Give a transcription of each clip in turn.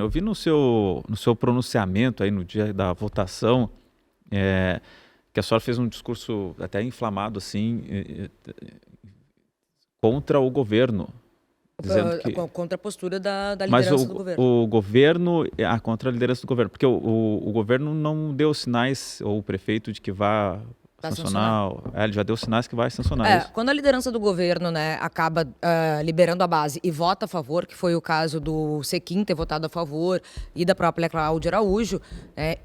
Eu vi no seu pronunciamento aí no dia da votação, que a senhora fez um discurso até inflamado, assim, contra o governo. Dizendo que... Contra a postura da liderança do governo. O governo, contra a liderança do governo, porque o governo não deu sinais, ou o prefeito, de que vai sancionar. Ele já deu sinais que vai sancionar isso. Quando a liderança do governo, né, acaba liberando a base e vota a favor, que foi o caso do Sequim ter votado a favor e da própria Cláudia Araújo,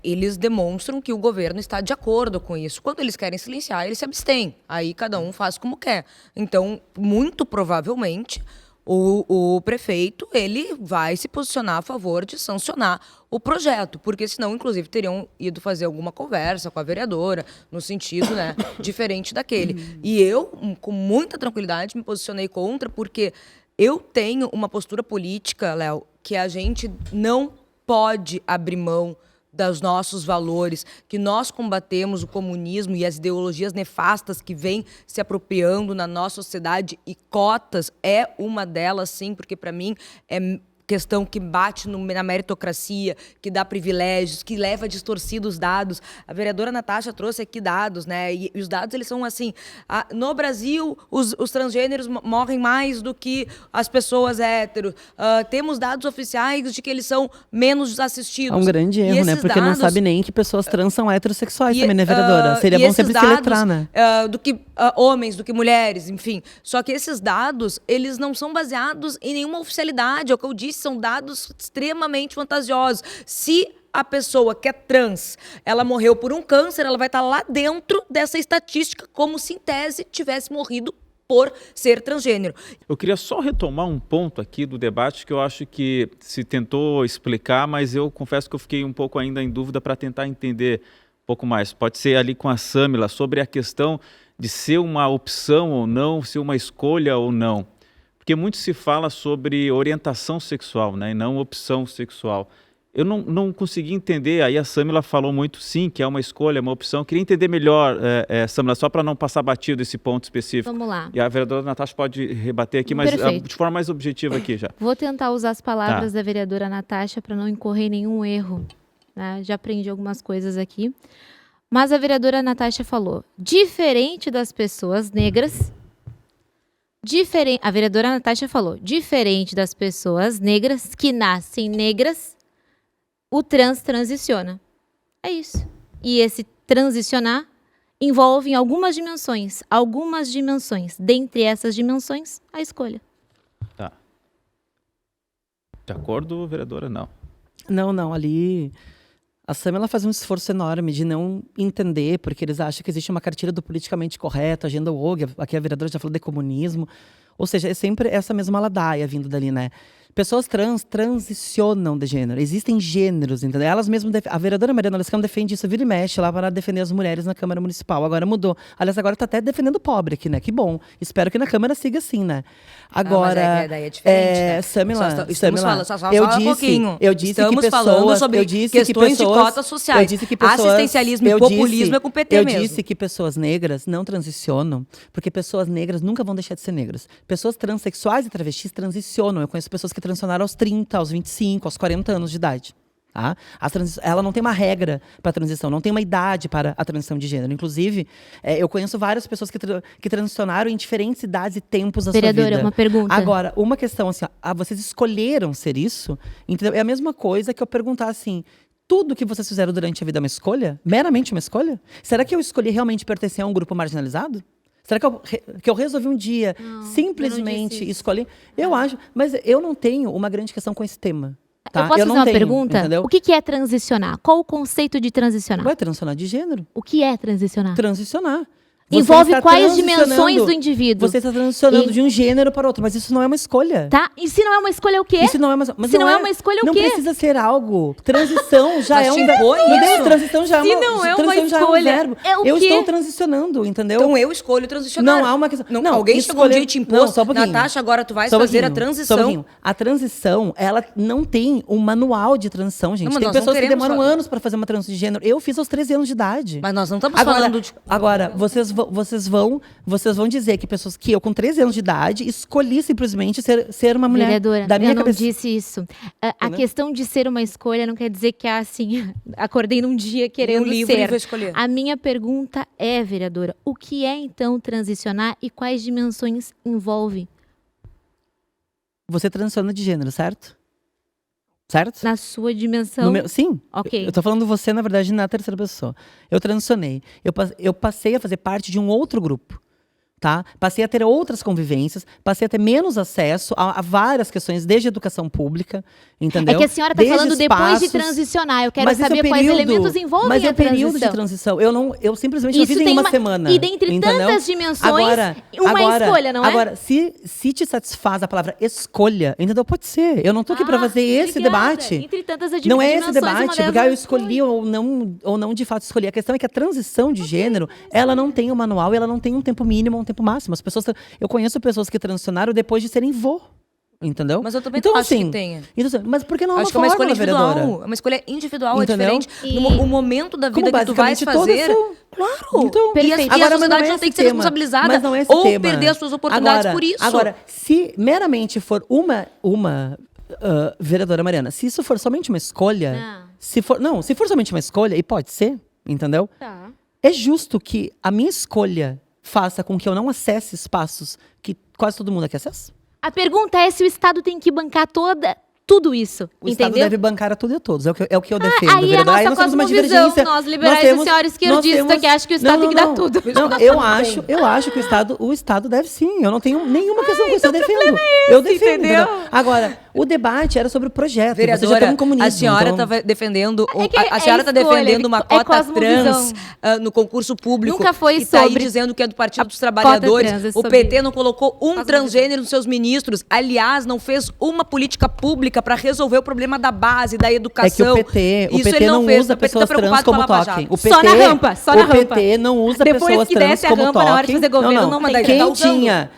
eles demonstram que o governo está de acordo com isso. Quando eles querem silenciar, eles se abstêm. Aí cada um faz como quer. Então, muito provavelmente, o prefeito, ele vai se posicionar a favor de sancionar o projeto, porque senão, inclusive, teriam ido fazer alguma conversa com a vereadora, no sentido, né, diferente daquele. E eu, com muita tranquilidade, me posicionei contra, porque eu tenho uma postura política, Léo, que a gente não pode abrir mão dos nossos valores, que nós combatemos o comunismo e as ideologias nefastas que vêm se apropriando na nossa sociedade, e cotas é uma delas, sim, porque para mim é questão que bate na meritocracia, que dá privilégios, que leva distorcidos dados. A vereadora Natasha trouxe aqui dados, né? E os dados, eles são assim, no Brasil, os transgêneros morrem mais do que as pessoas héteros. Temos dados oficiais de que eles são menos assistidos. É um grande erro, né? Porque não sabe nem que pessoas trans são heterossexuais também, né, vereadora? Seria bom sempre se letrar, né? Do que homens, do que mulheres, enfim. Só que esses dados, eles não são baseados em nenhuma oficialidade, é o que eu disse, são dados extremamente fantasiosos. Se a pessoa que é trans, ela morreu por um câncer, ela vai estar lá dentro dessa estatística, como se em tese tivesse morrido por ser transgênero. Eu queria só retomar um ponto aqui do debate que eu acho que se tentou explicar, mas eu confesso que eu fiquei um pouco ainda em dúvida para tentar entender um pouco mais. Pode ser ali com a Samila, sobre a questão de ser uma opção ou não, ser uma escolha ou não. Porque muito se fala sobre orientação sexual, né, e não opção sexual. Eu não consegui entender, aí a Samila falou muito sim, que é uma escolha, uma opção. Eu queria entender melhor, Samila, só para não passar batido esse ponto específico. Vamos lá. E a vereadora Natasha pode rebater aqui, mas de forma mais objetiva aqui já. Vou tentar usar as palavras da vereadora Natasha para não incorrer em nenhum erro, né? Já aprendi algumas coisas aqui. Mas a vereadora Natasha falou, diferente das pessoas negras... A vereadora Natasha falou, diferente das pessoas negras que nascem negras, o trans transiciona. É isso. E esse transicionar envolve algumas dimensões. Dentre essas dimensões, a escolha. Tá. De acordo, vereadora? Não. Não, ali... A Samila faz um esforço enorme de não entender, porque eles acham que existe uma cartilha do politicamente correto, agenda woke, aqui a vereadora já falou de comunismo, ou seja, é sempre essa mesma ladaia vindo dali, né? Pessoas trans transicionam de gênero, existem gêneros, entendeu? Elas mesmas, a vereadora Mariana Lescano defende isso, vira e mexe lá para defender as mulheres na Câmara Municipal, agora mudou. Aliás, agora está até defendendo o pobre aqui, né? Que bom, espero que na Câmara siga assim, né? Agora, mas daí é diferente, né? Samila, eu disse que falando sobre questões de cotas sociais. Assistencialismo e populismo é com o PT mesmo. Eu disse que pessoas negras não transicionam, porque pessoas negras nunca vão deixar de ser negras. Pessoas transexuais e travestis transicionam. Eu conheço pessoas que transicionaram aos 30, aos 25, aos 40 anos de idade. Tá? Ela não tem uma regra para a transição, não tem uma idade para a transição de gênero. Inclusive, eu conheço várias pessoas que transicionaram em diferentes idades e tempos da sua vida. Vereadora, uma pergunta. Agora, uma questão assim, vocês escolheram ser isso? Entendeu? É a mesma coisa que eu perguntar assim, tudo que vocês fizeram durante a vida é uma escolha? Meramente uma escolha? Será que eu escolhi realmente pertencer a um grupo marginalizado? Será que eu resolvi um dia simplesmente escolher? Eu acho, mas eu não tenho uma grande questão com esse tema. Tá? Eu posso fazer uma pergunta? Entendeu? O que é transicionar? Qual o conceito de transicionar? Vai transicionar de gênero. O que é transicionar? Transicionar. Envolve quais dimensões do indivíduo? Você está transicionando de um gênero para outro, mas isso não é uma escolha. Tá? E se não é uma escolha, o quê? E se não é uma escolha, o não quê? Não precisa ser algo. Transição já é um verbo. Transição já é uma escolha. Eu estou transicionando, entendeu? Então eu escolho transicionar. Não há uma questão. Não, alguém chegou um dia e te impôs. Só um pouquinho. Natasha, agora tu vais fazer a transição. A transição, ela não tem um manual de transição, gente. Tem pessoas que demoram anos para fazer uma transição de gênero. Eu fiz aos 13 anos de idade. Mas nós não estamos falando de... Agora, vocês vocês vão dizer que pessoas que eu, com 13 anos de idade, escolhi simplesmente ser uma mulher Vereadora, da minha eu não cabeça. disse isso. A Entendeu? questão de ser uma escolha não quer dizer que assim, acordei num dia querendo livre e ser. vou escolher. A minha pergunta é, vereadora, o que é então transicionar e quais dimensões envolve? Você transiciona de gênero, certo? Certo? Na sua dimensão? Sim. Ok. Eu tô falando você, na verdade, na terceira pessoa. Eu transicionei. Eu passei a fazer parte de um outro grupo. Tá? Passei a ter outras convivências, passei a ter menos acesso a várias questões, desde educação pública, entendeu? É que a senhora está Desde falando depois de espaços. transicionar. Eu quero Mas esse é o saber quais período- elementos envolvem Mas é a o período de transição. transição. Eu simplesmente não Isso fiz em tem uma semana. E dentre entendeu? tantas dimensões, uma escolha, não é? Agora, se te satisfaz a palavra escolha, entendeu? Pode ser. Eu não tô aqui para fazer esse obrigada. debate. Entre tantas Não é dimensões, esse uma debate, delas porque eu é escolhi ou não de fato escolhi. A questão é que a transição de gênero, ela não tem um manual e ela não tem um tempo mínimo, um tempo máximo. As pessoas, eu conheço pessoas que transicionaram depois de serem vô, entendeu? Mas eu também então, não acho assim, que tenha. Então, assim, mas por que não Acho que é uma fórmula, escolha individual. vereadora? É uma escolha individual, Entendeu? é diferente. E- O momento da vida Como que tu vais basicamente fazer. todas são. Claro. Então, e a Perfeito. Agora, mas não sociedade é não tem esse que ser tema. responsabilizada Mas não é esse ou tema. perder as suas oportunidades por isso. Agora, se meramente for uma vereadora Mariana, se isso for somente uma escolha, Não. se for somente uma escolha, e pode ser, entendeu? Tá. É justo que a minha escolha faça com que eu não acesse espaços que quase todo mundo aqui acessa? A pergunta é se o Estado tem que bancar tudo isso, O Estado entendeu? deve bancar a tudo e a todos. É o que eu defendo, Aí é a vereador. Aí nossa nós temos uma cosmovisão, divergência. nós liberais temos- e a senhora esquerdista nós temos- que acha que o Estado tem que dar tudo. Não, eu acho que o Estado deve sim. Eu não tenho nenhuma questão com isso. Eu defendo. Eu defendo, entendeu? entendeu? Agora, o debate era sobre o projeto. Você já Vereadora, tá no comunismo, a senhora então... está defendendo, É que a senhora é está escolha, defendendo uma é cota cosmovisão. trans no concurso público. Nunca foi e tá aí sobre dizendo que é do Partido dos cota Trabalhadores. trans, é O sobre PT não colocou um cosmovisão. transgênero nos seus ministros. Aliás, não fez uma política pública para resolver o problema da base, da É que educação. o PT Isso ele não fez. usa O PT tá pessoas trans preocupado com a como Lava token. Jato. O PT, Só na rampa, só na o PT rampa. não usa Depois pessoas que trans desce a como rampa, na hora de token. fazer governo, não, mas daí tá Quem usando.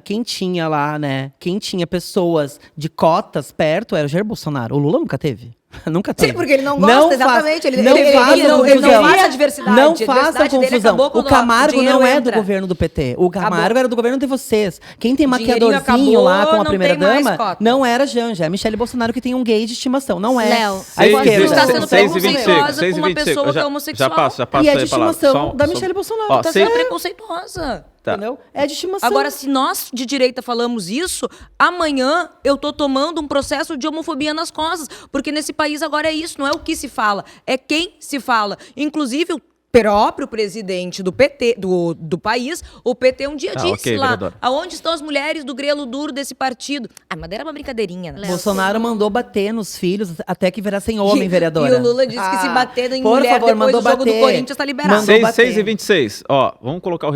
quem tinha lá, né? Quem tinha pessoas de cotas perto era o Jair Bolsonaro. O Lula nunca teve. Nunca teve. Sim, porque ele não gosta, exatamente. Ele não faça confusão. faz a diversidade. Não A diversidade faça dele confusão. acabou O quando Camargo dinheiro não é do entra. governo do PT. O Camargo Acabou. era do governo de vocês. Quem tem Dinheirinho maquiadorzinho lá acabou, com a não primeira tem mais dama cota. não era Janja. É Michele Bolsonaro que tem um gay de estimação. Não é. Léo, a Seis e esquerda. Você está sendo 6 e preconceituosa 25, com uma 6 e 25. pessoa que é Já homossexual. passo E é de aí a palavra. estimação da Só- Michele Bolsonaro. Ó, Tá Você é certo? preconceituosa. Tá. Entendeu? É de estimação. Agora, se nós de direita falamos isso, amanhã eu tô tomando um processo de homofobia nas costas. Porque nesse país agora é isso, não é o que se fala, é quem se fala. Inclusive, o próprio presidente do PT, do país, o PT um dia Tá, disse ok, lá, vereadora. aonde estão as mulheres do grelo duro desse partido? Ah, mas era uma brincadeirinha, né? Bolsonaro mandou bater nos filhos até que virassem homem, vereadora. E o Lula disse que se bater em por mulher favor, depois do mandou jogo do bater. Corinthians tá liberado. Mandou 6 bater. e 26. Ó, vamos colocar o